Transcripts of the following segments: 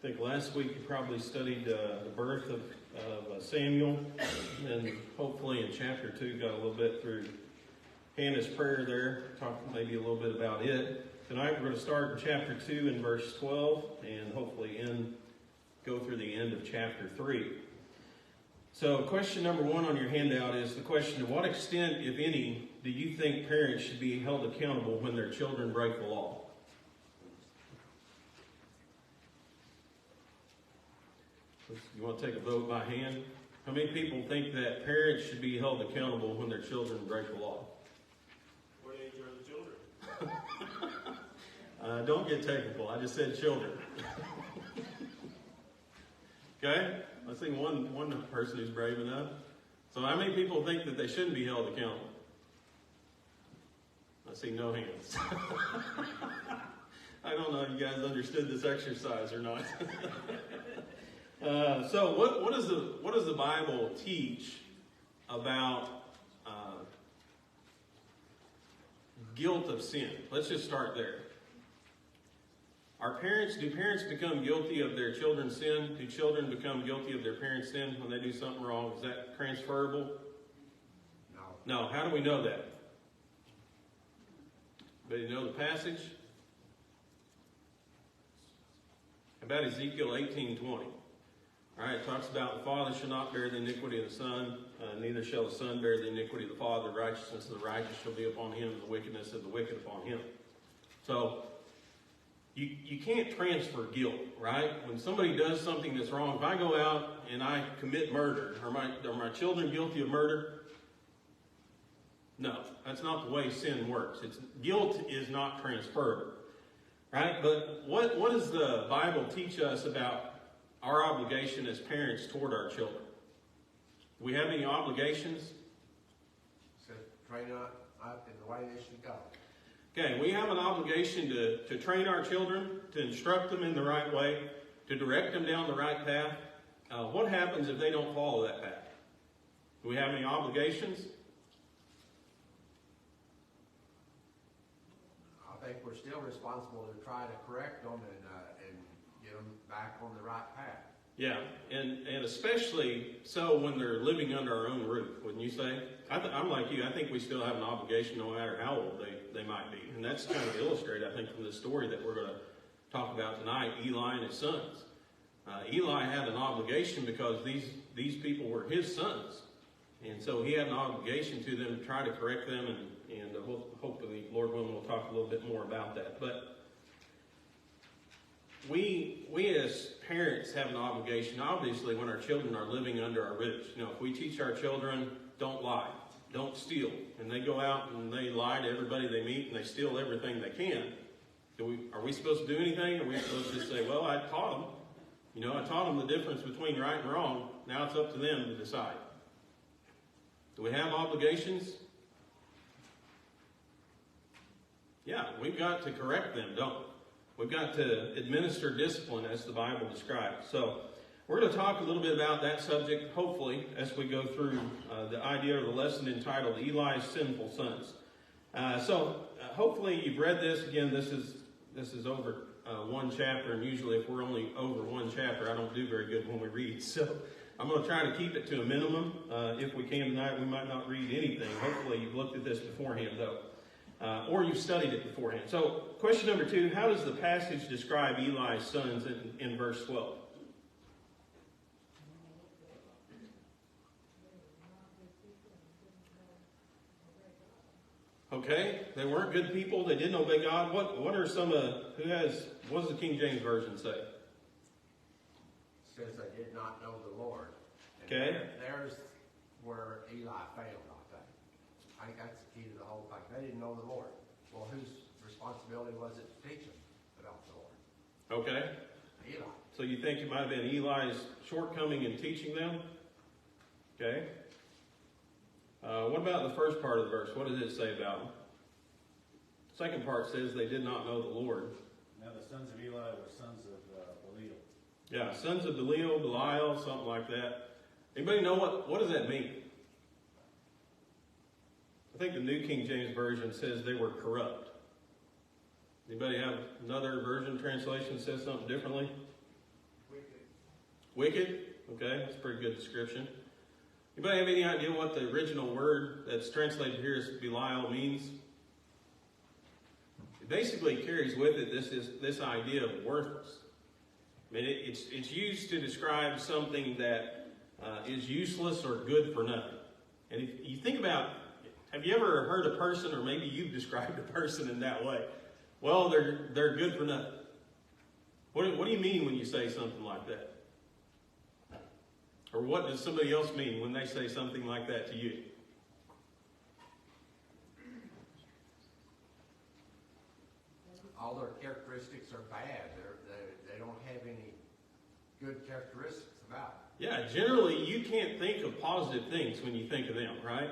I think last week you probably studied the birth of Samuel, and hopefully in chapter 2 got a little bit through Hannah's prayer there, talked maybe a little bit about it. Tonight we're going to start in chapter 2 in verse 12, and hopefully go through the end of chapter 3. So question number 1 on your handout is the question, to what extent, if any, do you think parents should be held accountable when their children break the law? You want to take a vote by hand? How many people think that parents should be held accountable when their children break the law? What age are the children? Don't get technical. I just said children. Okay? I see one person who's brave enough. So how many people think that they shouldn't be held accountable? I see no hands. I don't know if you guys understood this exercise or not. So what does the Bible teach about guilt of sin? Let's just start there. Do parents become guilty of their children's sin? Do children become guilty of their parents' sin when they do something wrong? Is that transferable? No. How do we know that? Anybody know the passage? How about Ezekiel 18:20? All right, it talks about the father shall not bear the iniquity of the son, neither shall the son bear the iniquity of the father. The righteousness of the righteous shall be upon him, and the wickedness of the wicked upon him. So, you can't transfer guilt, right? When somebody does something that's wrong, if I go out and I commit murder, are my children guilty of murder? No, that's not the way sin works. Guilt is not transferable, right? But what does the Bible teach us about our obligation as parents toward our children? Do we have any obligations? So train up in the way they should go. Okay, we have an obligation to train our children, to instruct them in the right way, to direct them down the right path. What happens if they don't follow that path? Do we have any obligations? I think we're still responsible to try to correct them and get them back on the right path. Yeah, and especially so when they're living under our own roof, wouldn't you say? I'm like you. I think we still have an obligation no matter how old they might be. And that's kind of illustrated, I think, from the story that we're going to talk about tonight, Eli and his sons. Eli had an obligation because these people were his sons. And so he had an obligation to them to try to correct them, and hopefully, Lord willing, we'll talk a little bit more about that. But we as parents have an obligation, obviously, when our children are living under our roofs. You know, if we teach our children, don't lie, don't steal, and they go out and they lie to everybody they meet and they steal everything they can, are we supposed to do anything? Or are we supposed to just say, well, I taught them. You know, I taught them the difference between right and wrong. Now it's up to them to decide. Do we have obligations? Yeah, we've got to correct them, don't we? We've got to administer discipline as the Bible describes. So we're going to talk a little bit about that subject, hopefully, as we go through the idea of the lesson entitled Eli's Sinful Sons. Hopefully you've read this. Again, this is over one chapter, and usually if we're only over one chapter, I don't do very good when we read. So I'm going to try to keep it to a minimum. If we can tonight, we might not read anything. Hopefully you've looked at this beforehand, though. Or you've studied it beforehand. So, question number 2, how does the passage describe Eli's sons in verse 12? Okay, they weren't good people. They didn't obey God. What are some what does the King James Version say? It says they did not know the Lord. And okay. There's where Eli failed, I think. I think that's the key to the whole thing. They didn't know the Lord. Well, whose responsibility was it to teach them about the Lord? Okay. Eli. So you think it might have been Eli's shortcoming in teaching them? Okay. What about the first part of the verse? What does it say about them? The second part says they did not know the Lord. Now the sons of Eli were sons of Belial. Yeah, sons of Belial, something like that. Anybody know what does that mean? I think the New King James Version says they were corrupt. Anybody have another version translation that says something differently? Wicked, okay, that's a pretty good description. Anybody have any idea what the original word that's translated here as Belial means? It basically carries with it this idea of worthless. I mean, it's used to describe something that is useless or good for nothing. And if you think about, have you ever heard a person, or maybe you've described a person in that way? Well, they're good for nothing. What do you mean when you say something like that? Or what does somebody else mean when they say something like that to you? All their characteristics are bad. They don't have any good characteristics about it. Yeah, generally you can't think of positive things when you think of them, right?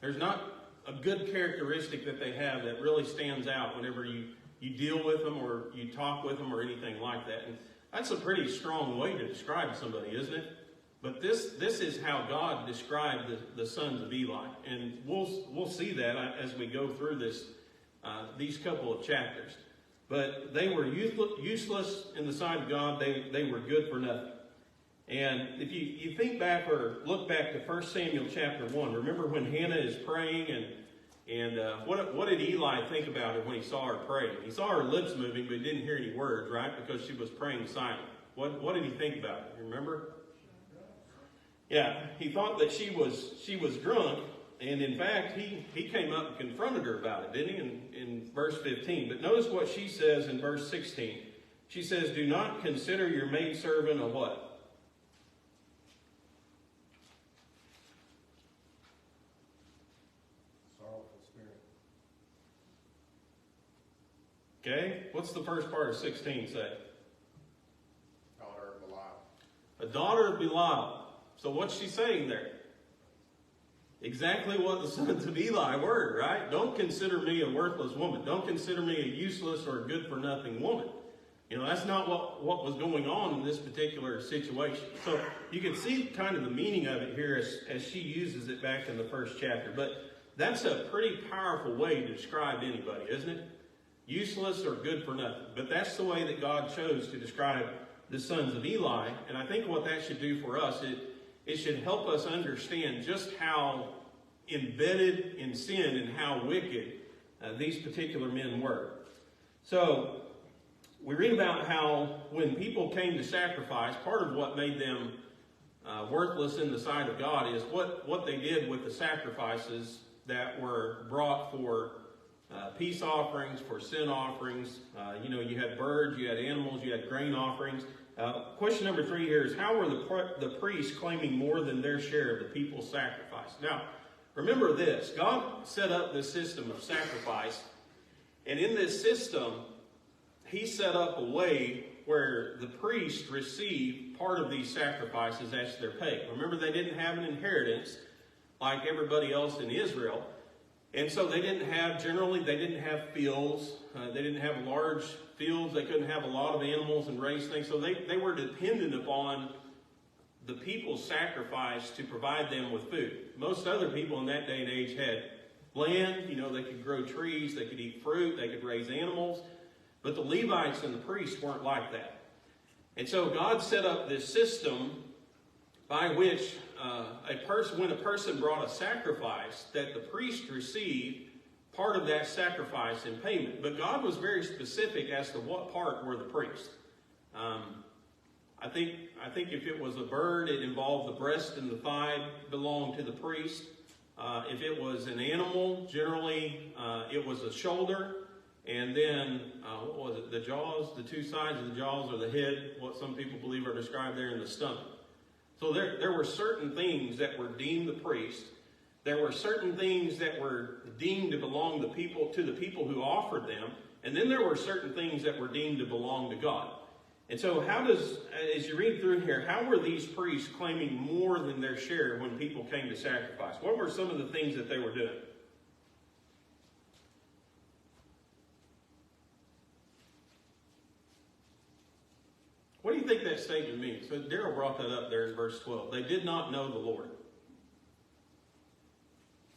There's not a good characteristic that they have that really stands out whenever you deal with them or you talk with them or anything like that. And that's a pretty strong way to describe somebody, isn't it? But this is how God described the sons of Eli. And we'll see that as we go through these couple of chapters. But they were useless in the sight of God. They were good for nothing. And if you think back or look back to 1 Samuel chapter 1, remember when Hannah is praying and what did Eli think about her when he saw her praying? He saw her lips moving, but he didn't hear any words, right? Because she was praying silent. What did he think about it? You remember? Yeah, he thought that she was drunk, and in fact, he came up and confronted her about it, didn't he, in verse 15. But notice what she says in verse 16. She says, "Do not consider your maidservant a what?" Sorrowful spirit. Okay, what's the first part of 16 say? Daughter of Belial. A daughter of Belial. So what's she saying there? Exactly what the sons of Eli were, right? Don't consider me a worthless woman. Don't consider me a useless or good-for-nothing woman. You know, that's not what was going on in this particular situation. So you can see kind of the meaning of it here as she uses it back in the first chapter. But that's a pretty powerful way to describe anybody, isn't it? Useless or good for nothing. But that's the way that God chose to describe the sons of Eli. And I think what that should do for us, it should help us understand just how embedded in sin and how wicked these particular men were. So we read about how when people came to sacrifice, part of what made them worthless in the sight of God is what they did with the sacrifices that were brought for peace offerings, for sin offerings. You had birds, you had animals, you had grain offerings. Question number 3 here is, how were the priests claiming more than their share of the people's sacrifice? Now, remember this. God set up this system of sacrifice, and in this system, He set up a way where the priests received part of these sacrifices as their pay. Remember, they didn't have an inheritance like everybody else in Israel. And so they didn't have fields. They didn't have large fields. They couldn't have a lot of animals and raise things. So they were dependent upon the people's sacrifice to provide them with food. Most other people in that day and age had land. They could grow trees. They could eat fruit. They could raise animals. But the Levites and the priests weren't like that. And so God set up this system by which when a person brought a sacrifice, that the priest received part of that sacrifice in payment. But God was very specific as to what part were the priests. I think if it was a bird, it involved the breast and the thigh belonged to the priest. If it was an animal, generally it was a shoulder. And then, what was it? The jaws, the two sides of the jaws, or the head, what some people believe are described there in the stomach. So there were certain things that were deemed the priest. There were certain things that were deemed to belong to the people who offered them. And then there were certain things that were deemed to belong to God. And so as you read through here, how were these priests claiming more than their share when people came to sacrifice? What were some of the things that they were doing? What do you think that statement means? So Daryl brought that up there in verse 12. They did not know the Lord.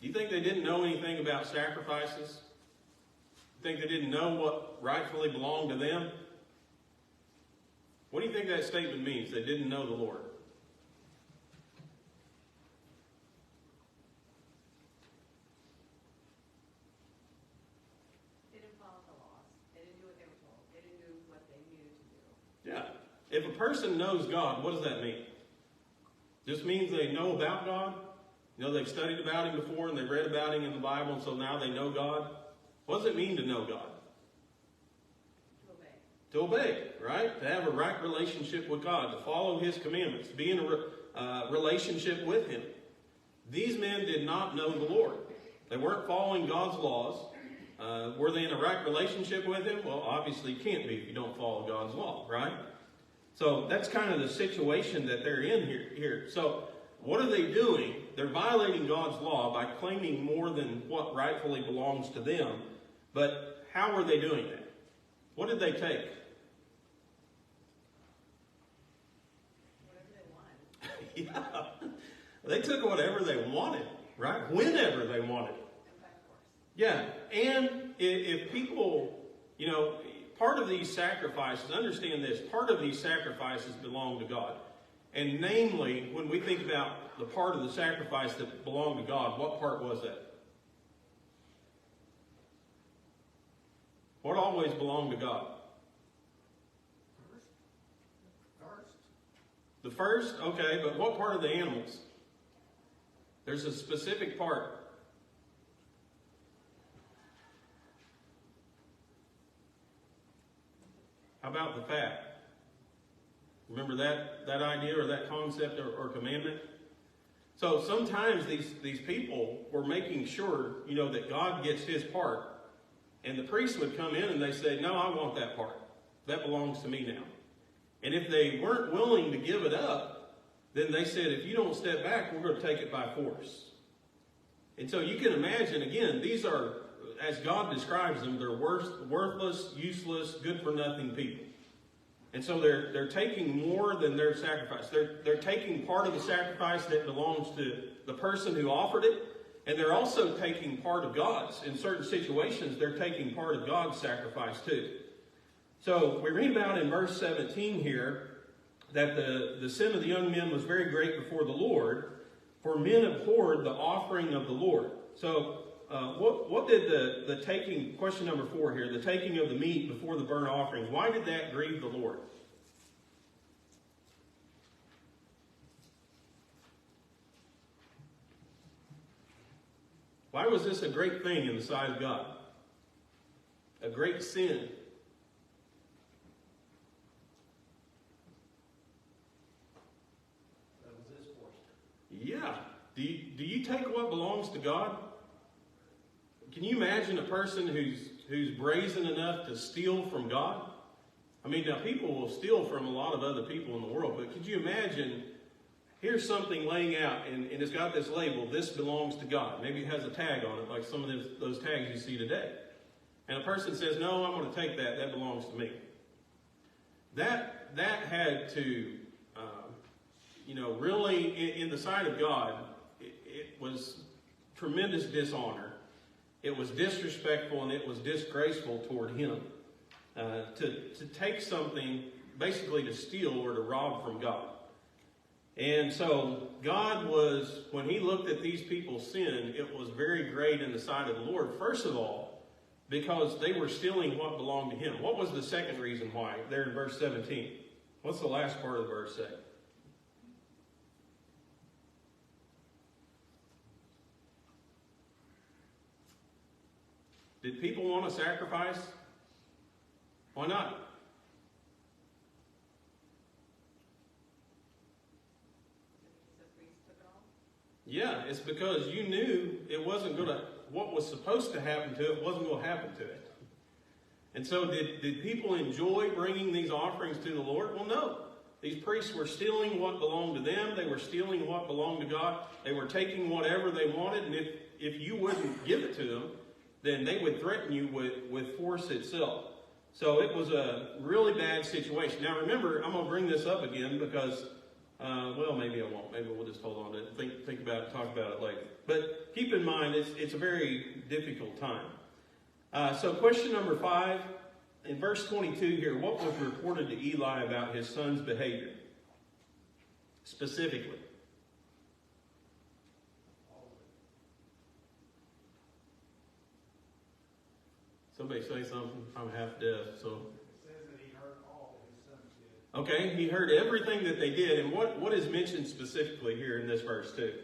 Do you think they didn't know anything about sacrifices? You think they didn't know what rightfully belonged to them? What do you think that statement means? They didn't know the Lord. They didn't follow the laws. They didn't do what they were told. They didn't do what they needed to do. Yeah. If a person knows God, what does that mean? Just means they know about God. You know, they've studied about Him before and they've read about Him in the Bible, and so now they know God. What does it mean to know God? To obey, right? To have a right relationship with God, to follow His commandments, to be in a relationship with Him. These men did not know the Lord. They weren't following God's laws. Were they in a right relationship with Him? Well, obviously you can't be if you don't follow God's law, right? So that's kind of the situation that they're in here. So what are they doing? They're violating God's law by claiming more than what rightfully belongs to them. But how are they doing that? What did they take? Whatever they wanted. Yeah. They took whatever they wanted, right? Whenever they wanted. And by force. Yeah. And if people, you know, part of these sacrifices, understand this, part of these sacrifices belong to God. And namely, when we think about the part of the sacrifice that belonged to God, what part was that? What always belonged to God? First. The first? Okay, but what part of the animals? There's a specific part. How about the fat? Remember that idea or that concept or commandment? So sometimes these people were making sure, you know, that God gets His part. And the priest would come in and they say, no, I want that part. That belongs to me now. And if they weren't willing to give it up, then they said, if you don't step back, we're going to take it by force. And so you can imagine, again, these are, as God describes them, they're worthless, useless, good-for-nothing people. And so they're taking more than their sacrifice. They're taking part of the sacrifice that belongs to the person who offered it, and they're also taking part of God's. In certain situations, they're taking part of God's sacrifice too. So we read about in verse 17 here that the sin of the young men was very great before the Lord, for men abhorred the offering of the Lord. So what did the taking, question number 4 here, the taking of the meat before the burnt offerings, why did that grieve the Lord? Why was this a great thing in the sight of God? A great sin. That was His portion. Yeah. Do you take what belongs to God? Can you imagine a person who's brazen enough to steal from God? I mean, now people will steal from a lot of other people in the world, but could you imagine, here's something laying out, and it's got this label, this belongs to God. Maybe it has a tag on it, like some of those tags you see today. And a person says, no, I'm going to take that. That belongs to me. That had to, really, in the sight of God, it was tremendous dishonor. It was disrespectful, and it was disgraceful toward Him. To take something, basically to steal or to rob from God. And so God was, when He looked at these people's sin, it was very great in the sight of the Lord. First of all, because they were stealing what belonged to Him. What was the second reason why? There in verse 17. What's the last part of the verse say? Did people want to sacrifice? Why not? Yeah, it's because you knew it wasn't going to, what was supposed to happen to it wasn't going to happen to it. And so did people enjoy bringing these offerings to the Lord? Well, no. These priests were stealing what belonged to them. They were stealing what belonged to God. They were taking whatever they wanted, and if you wouldn't give it to them, then they would threaten you with force itself. So it was a really bad situation. Now remember, I'm going to bring this up again because, maybe I won't. Maybe we'll just hold on to it, think about it, talk about it later. But keep in mind, it's a very difficult time. So question number 5, in verse 22 here, what was reported to Eli about his son's behavior? Specifically. Somebody say something. I'm half deaf, so. It says that he heard all his sons did. Okay, he heard everything that they did. And what is mentioned specifically here in this verse too?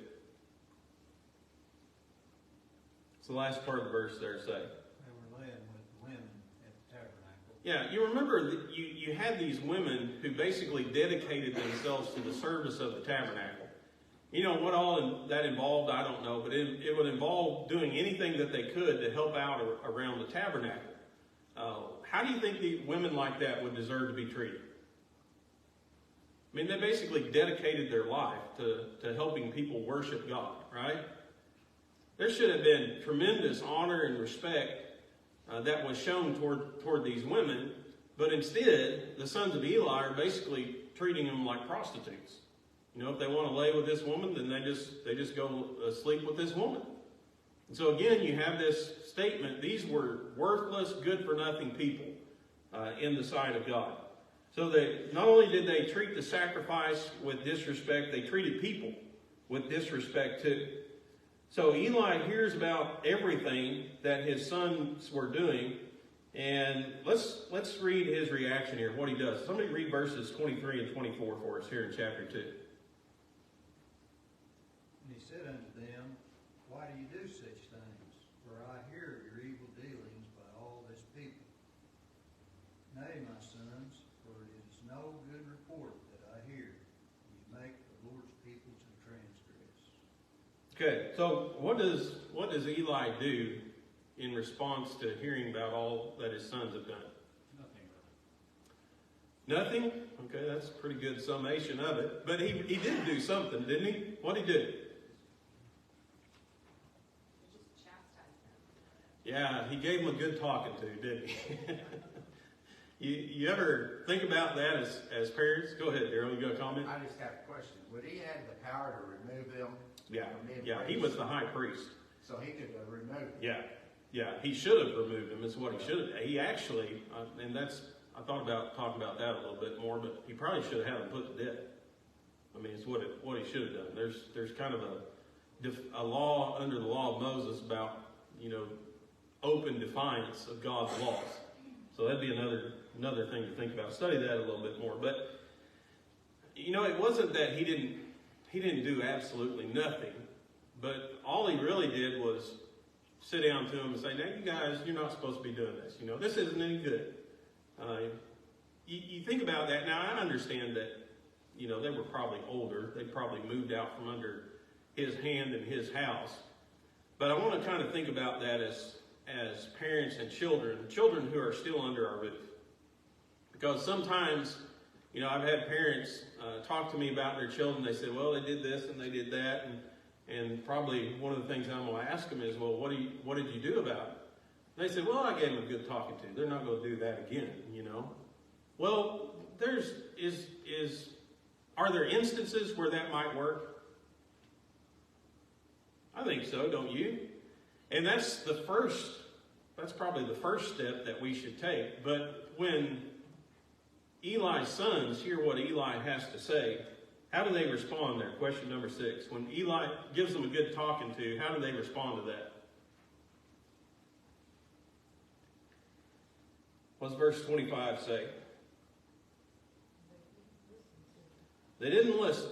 It's the last part of the verse there, say. They were led with women at the tabernacle. Yeah, you remember that you had these women who basically dedicated themselves to the service of the tabernacle. You know, what all that involved, I don't know, but it would involve doing anything that they could to help out around the tabernacle. How do you think the women like that would deserve to be treated? I mean, they basically dedicated their life to helping people worship God, right? There should have been tremendous honor and respect that was shown toward these women, but instead, the sons of Eli are basically treating them like prostitutes. You know, if they want to lay with this woman, then they just go sleep with this woman. And so again, you have this statement, these were worthless, good-for-nothing people in the sight of God. So not only did they treat the sacrifice with disrespect, they treated people with disrespect too. So Eli hears about everything that his sons were doing, and let's read his reaction here, what he does. Somebody read verses 23 and 24 for us here in chapter 2. And he said unto them, Why do you do such things? For I hear of your evil dealings by all this people. Nay, my sons, for it is no good report that I hear. You make the Lord's people to transgress. Okay, so what does Eli do in response to hearing about all that his sons have done? Nothing. Nothing? Okay, that's a pretty good summation of it. But he did do something, didn't he? What did he do? He just chastised them. Yeah, he gave him a good talking to, didn't he? You ever think about that as parents? Go ahead, Daryl, you got a comment? I just have a question. Would he have the power to remove them? Yeah, from being yeah, he priests? was the high priest. So he could remove them. Yeah, he should have removed him, is what he should have. He actually, and I thought about talking about that a little bit more, but he probably should have had him put to death. I mean, it's what he should have done. There's kind of a law under the law of Moses about, open defiance of God's laws. So that'd be another thing to think about. Study that a little bit more. But, it wasn't that he didn't do absolutely nothing, but all he really did was sit down to him and say, now you guys, you're not supposed to be doing this. This isn't any good. You think about that. Now, I understand that, they were probably older. They probably moved out from under his hand in his house. But I want to kind of think about that as parents and children who are still under our roof. Because sometimes, I've had parents talk to me about their children. They say, well, they did this and they did that. And probably one of the things I'm going to ask them is, well, what did you do about it? And they say, well, I gave them a good talking to. They're not going to do that again, Well, are there instances where that might work? I think so, don't you? And that's probably the first step that we should take. But when Eli's sons hear what Eli has to say, how do they respond there? Question number 6. When Eli gives them a good talking to, how do they respond to that? What's verse 25 say? They didn't listen,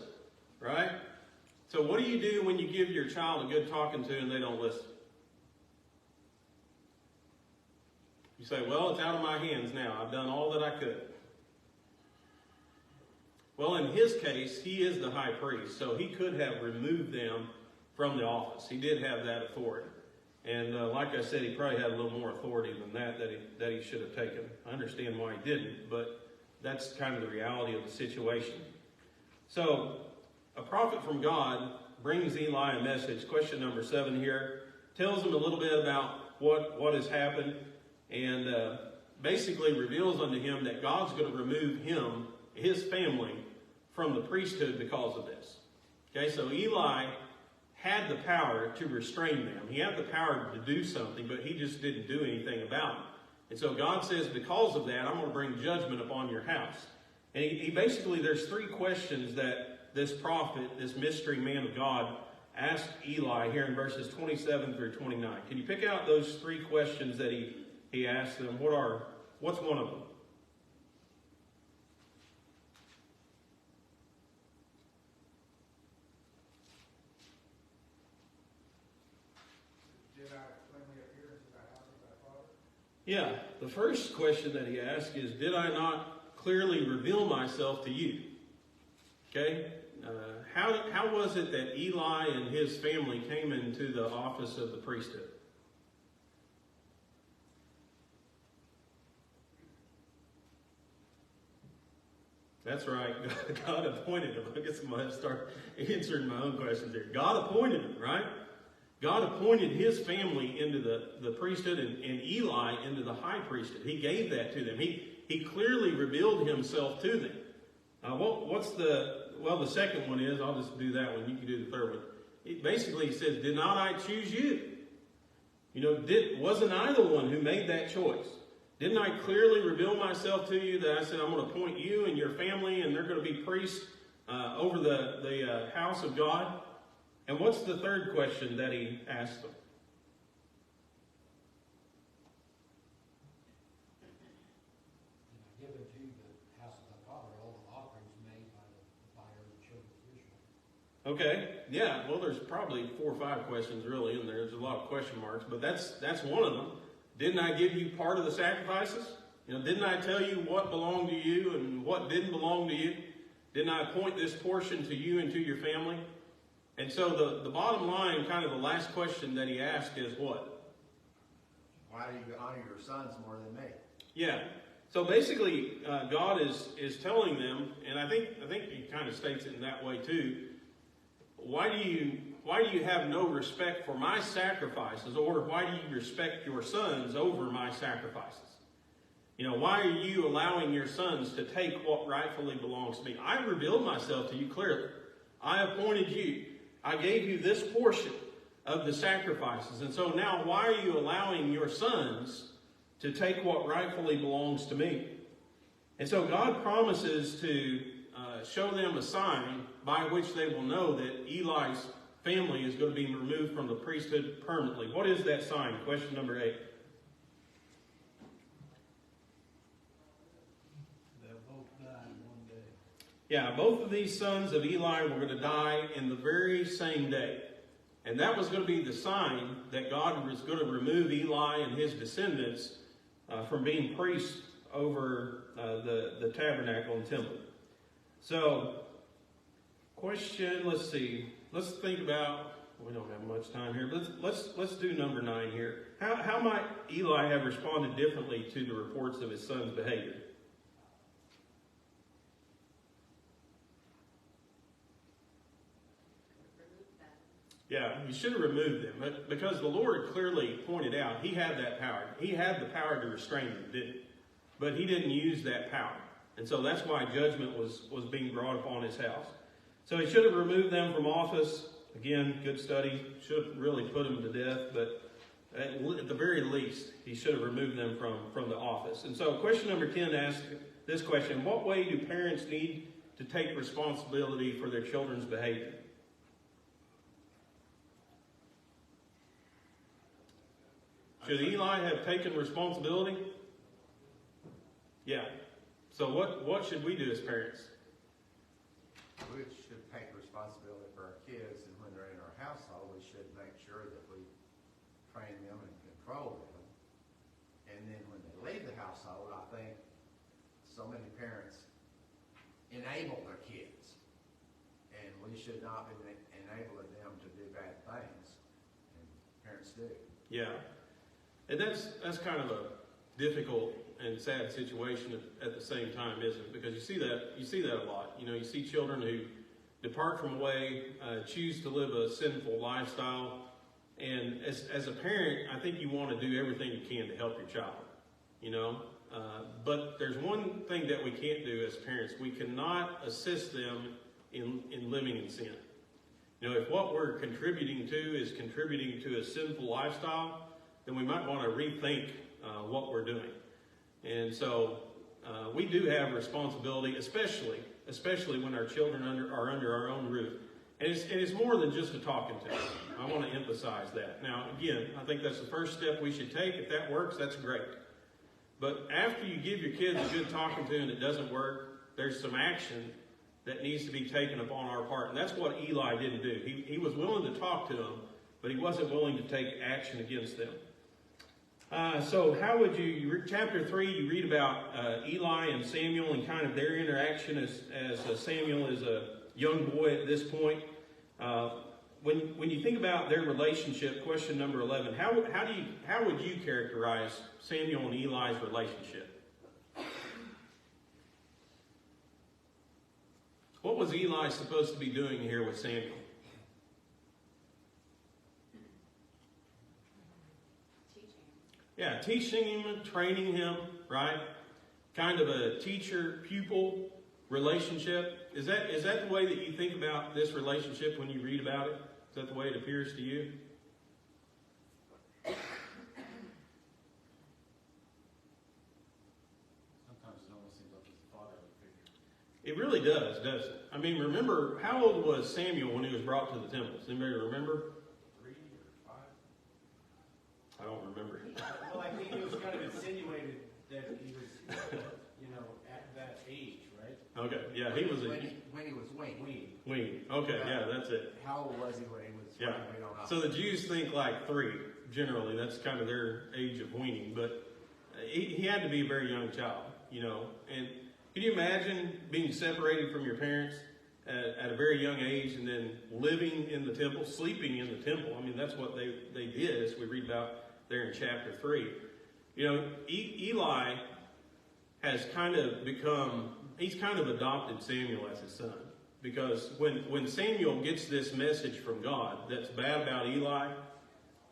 right? So what do you do when you give your child a good talking to and they don't listen? You say, well, it's out of my hands now. I've done all that I could. Well, in his case, he is the high priest, so he could have removed them from the office. He did have that authority. And like I said, he probably had a little more authority than that he should have taken. I understand why he didn't, but that's kind of the reality of the situation. So, a prophet from God brings Eli a message. Question number 7 here tells him a little bit about what has happened, and basically reveals unto him that God's going to remove his family, from the priesthood because of this. Okay, so Eli had the power to restrain them. He had the power to do something, but he just didn't do anything about it. And so God says, because of that, I'm going to bring judgment upon your house. And he basically, there's three questions that this prophet, this mystery man of God, asked Eli here in verses 27 through 29. Can you pick out those three questions that he asked them? What's one of them? Did I plainly appear into the house of thy father? Yeah, the first question that he asked is, did I not clearly reveal myself to you? Okay? How was it that Eli and his family came into the office of the priesthood? That's right. God appointed him. I guess I'm going to start answering my own questions here. God appointed him, right? God appointed his family into the priesthood and Eli into the high priesthood. He gave that to them. He clearly revealed himself to them. The second one is, I'll just do that one. You can do the third one. He says, did not I choose you? Wasn't I the one who made that choice? Didn't I clearly reveal myself to you that I said, I'm going to appoint you and your family and they're going to be priests over the house of God? And what's the third question that he asked them? Given to the house of thy father all the offerings made by the fire of the children of Israel. Okay, yeah, well, there's probably 4 or 5 questions really, and there's a lot of question marks, but that's one of them. Didn't I give you part of the sacrifices? Didn't I tell you what belonged to you and what didn't belong to you? Didn't I appoint this portion to you and to your family? And so the bottom line, kind of the last question that he asked is what? Why do you honor your sons more than me? Yeah. So basically, God is telling them, and I think he kind of states it in that way too. Why do you have no respect for my sacrifices, or why do you respect your sons over my sacrifices? Why are you allowing your sons to take what rightfully belongs to me? I revealed myself to you clearly. I appointed you. I gave you this portion of the sacrifices. And so now why are you allowing your sons to take what rightfully belongs to me? And so God promises to show them a sign by which they will know that Eli's family is going to be removed from the priesthood permanently. What is that sign? Question number 8. They'll both die in one day. Yeah, both of these sons of Eli were going to die in the very same day. And that was going to be the sign that God was going to remove Eli and his descendants from being priests over the tabernacle and temple. So, question, let's see. Let's think about, we don't have much time here. Let's do number 9 here. How might Eli have responded differently to the reports of his son's behavior? Yeah, he should have removed them. But because the Lord clearly pointed out, he had that power. He had the power to restrain them, didn't he? But he didn't use that power. And so that's why judgment was being brought upon his house. So he should have removed them from office. Again, good study. Should have really put them to death. But at the very least, he should have removed them from the office. And so question number 10 asks this question. What way do parents need to take responsibility for their children's behavior? Should Eli have taken responsibility? Yeah. So what should we do as parents? We should take responsibility for our kids, and when they're in our household, we should make sure that we train them and control them. And then when they leave the household, I think so many parents enable their kids. And we should not be enabling them to do bad things. And parents do. Yeah. And that's kind of a difficult and sad situation at the same time, isn't it? Because you see that a lot. You see children who depart from the way, choose to live a sinful lifestyle. And as a parent, I think you want to do everything you can to help your child, But there's one thing that we can't do as parents. We cannot assist them in living in sin. If what we're contributing to is contributing to a sinful lifestyle, then we might want to rethink what we're doing. And so we do have a responsibility, especially when our children are under our own roof. And it's more than just a talking to. I want to emphasize that. Now, again, I think that's the first step we should take. If that works, that's great. But after you give your kids a good talking to and it doesn't work, there's some action that needs to be taken upon our part. And that's what Eli didn't do. He was willing to talk to them, but he wasn't willing to take action against them. So how would you, chapter 3, you read about Eli and Samuel and kind of their interaction as Samuel is a young boy at this point. When you think about their relationship, question number 11, how would you characterize Samuel and Eli's relationship? What was Eli supposed to be doing here with Samuel? Yeah, teaching him, training him, right? Kind of a teacher-pupil relationship. Is that the way that you think about this relationship when you read about it? Is that the way it appears to you? Sometimes it almost seems like he's a fatherly figure. It really does, doesn't it? I mean, remember, how old was Samuel when he was brought to the temple? Does anybody remember? 3 or 5? I don't remember. Well, I think it was kind of insinuated that he was, at that age, right? Okay, yeah, he was a when he was weaned. wean. Okay, yeah, that's it. How old was he when he was Yeah. weaned? We don't know. So the Jews think like 3, generally. That's kind of their age of weaning. But he had to be a very young child, And can you imagine being separated from your parents at a very young age and then living in the temple, sleeping in the temple? I mean, that's what they did, as we read about there in chapter 3. Eli has kind of he's kind of adopted Samuel as his son. Because when Samuel gets this message from God that's bad about Eli,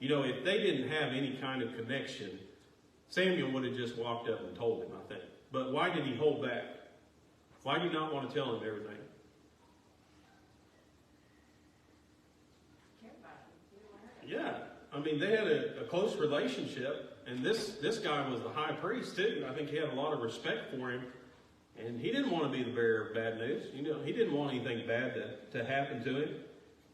if they didn't have any kind of connection, Samuel would have just walked up and told him, I think. But why did he hold back? Why did he not want to tell him everything? Care about him. You don't want to hurt him. Yeah. I mean, they had a close relationship, and this guy was the high priest too. I think he had a lot of respect for him, and he didn't want to be the bearer of bad news. He didn't want anything bad to happen to him.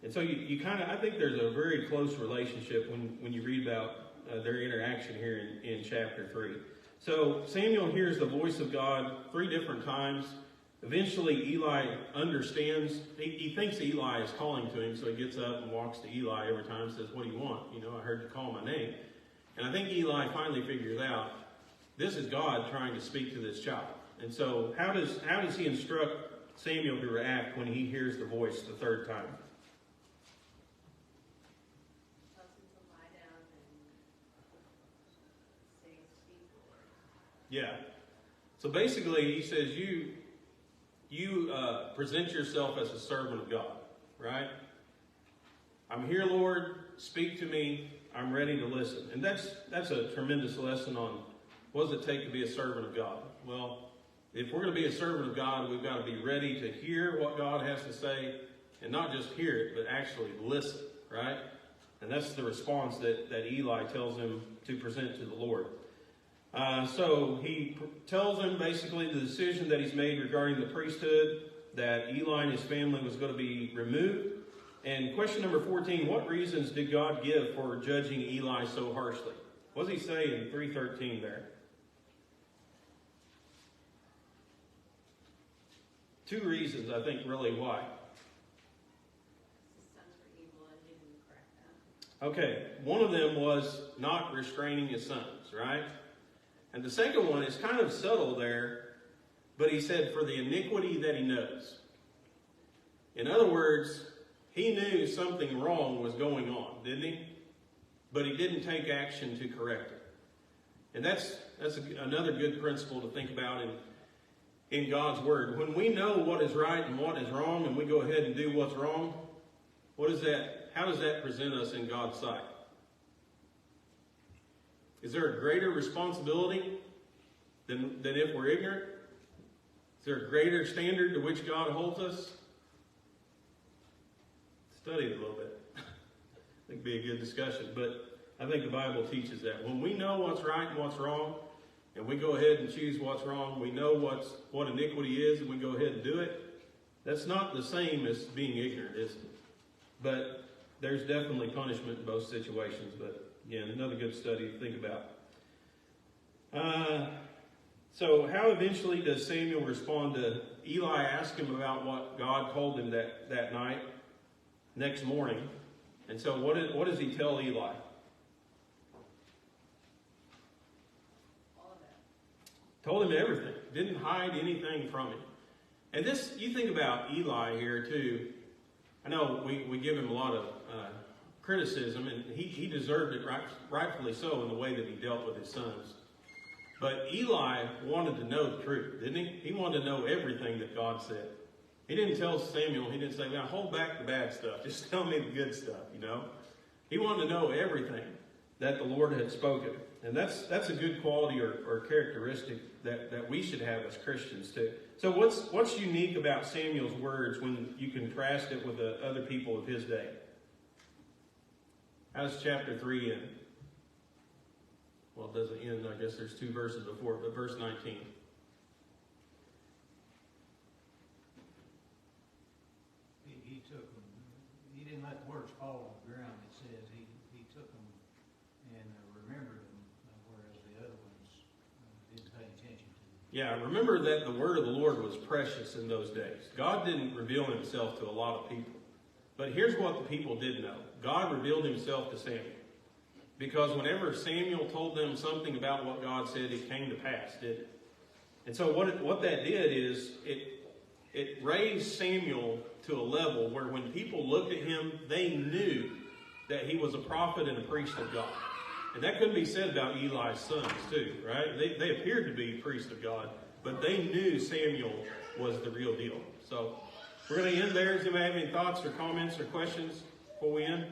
And so you kind of, I think there's a very close relationship when you read about their interaction here in chapter 3. So Samuel hears the voice of God 3 different times. Eventually, Eli understands. He thinks Eli is calling to him, so he gets up and walks to Eli every time and says, "What do you want? I heard you call my name." And I think Eli finally figures out, this is God trying to speak to this child. And so how does he instruct Samuel to react when he hears the voice the 3rd time? Tells him to lie down and say, "Speak, Lord." Yeah. So basically, he says, you present yourself as a servant of God, right? I'm here, Lord. Speak to me. I'm ready to listen. And that's a tremendous lesson on what does it take to be a servant of God. Well, if we're going to be a servant of God, we've got to be ready to hear what God has to say, and not just hear it, but actually listen, right? And that's the response that Eli tells him to present to the Lord. So he tells him basically the decision that he's made regarding the priesthood, that Eli and his family was going to be removed. And question number 14, what reasons did God give for judging Eli so harshly? What does he say in 3:13 there? 2 reasons, I think, really why. His sons were evil and he didn't correct them. Okay, one of them was not restraining his sons, right? And the second one is kind of subtle there, but he said, for the iniquity that he knows. In other words, he knew something wrong was going on, didn't he? But he didn't take action to correct it. And that's another good principle to think about in God's Word. When we know what is right and what is wrong, and we go ahead and do what's wrong, what is that? How does that present us in God's sight? Is there a greater responsibility than if we're ignorant? Is there a greater standard to which God holds us? Study it a little bit. I think it'd be a good discussion. But I think the Bible teaches that. When we know what's right and what's wrong, and we go ahead and choose what's wrong, we know what iniquity is, and we go ahead and do it, that's not the same as being ignorant, is it? But there's definitely punishment in both situations. But again, another good study to think about. So how eventually does Samuel respond to Eli ask him about what God told him that night, next morning? And so what does he tell Eli? All of that. Told him everything. Didn't hide anything from him. And this, you think about Eli here too. I know we give him a lot of criticism, and he deserved it rightfully so in the way that he dealt with his sons. But Eli wanted to know the truth, didn't he? He wanted to know everything that God said. He didn't tell Samuel, he didn't say, now hold back the bad stuff. Just tell me the good stuff, you know. He wanted to know everything that the Lord had spoken. And that's a good quality or characteristic that we should have as Christians too. So what's unique about Samuel's words when you contrast it with the other people of his day? How does chapter 3 end? Well, it doesn't end. I guess there's 2 verses before it, but verse 19. He took them. He didn't let the words fall on the ground. It says he took them and remembered them, whereas the other ones didn't pay attention to them. Yeah, remember that the word of the Lord was precious in those days. God didn't reveal himself to a lot of people. But here's what the people did know. God revealed himself to Samuel. Because whenever Samuel told them something about what God said, it came to pass, didn't it? And so what that did is it raised Samuel to a level where when people looked at him, they knew that he was a prophet and a priest of God. And that couldn't be said about Eli's sons too, right? They appeared to be priests of God, but they knew Samuel was the real deal. So we're going to end there. Does anybody have any thoughts or comments or questions before we end?